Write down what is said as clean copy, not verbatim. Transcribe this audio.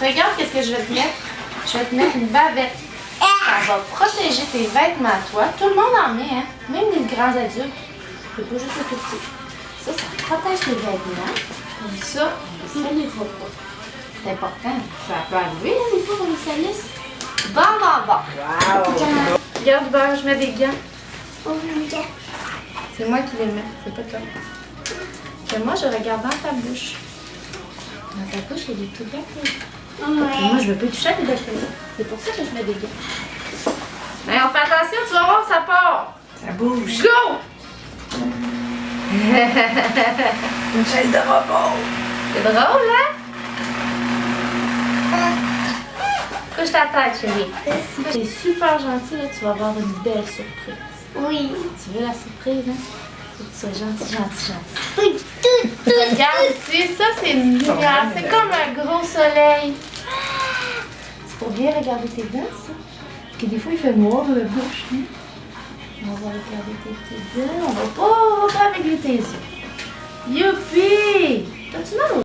Regarde qu'est-ce que je vais te mettre. Je vais te mettre une bavette. Ça va protéger tes vêtements à toi. Tout le monde en met, hein? Même les grands adultes. C'est pas juste les tout petits. Ça protège tes vêtements. Comme ça, on ne les voit pas. C'est important. Ça peut arriver, hein, des fois, qu'on les salisse. Bon. Wow! Regarde, ben, je mets des gants. C'est moi qui les mets, c'est pas toi. Que moi, je regarde dans ta bouche. Dans ta bouche, il y a des trucs bactéries. Moi, je veux pas toucher à tes bactéries. C'est pour ça que je mets des gants. Mais on fait attention, tu vas voir, ça part. Ça bouge. Go! Une chaise de robot. C'est drôle, hein? Couche ta tête, chérie. C'est super gentil, là. Tu vas avoir une belle surprise. Oui. Tu veux la surprise, hein? Faut que tu sois gentil. Oui, tout. Regarde ici, ça c'est une lumière. C'est comme un gros soleil. C'est pour bien regarder tes dents, ça. Parce que des fois, il fait noir dans la bouche. Hein? On va regarder tes dents. On va pas avec tes yeux. Youpi! T'as-tu mal au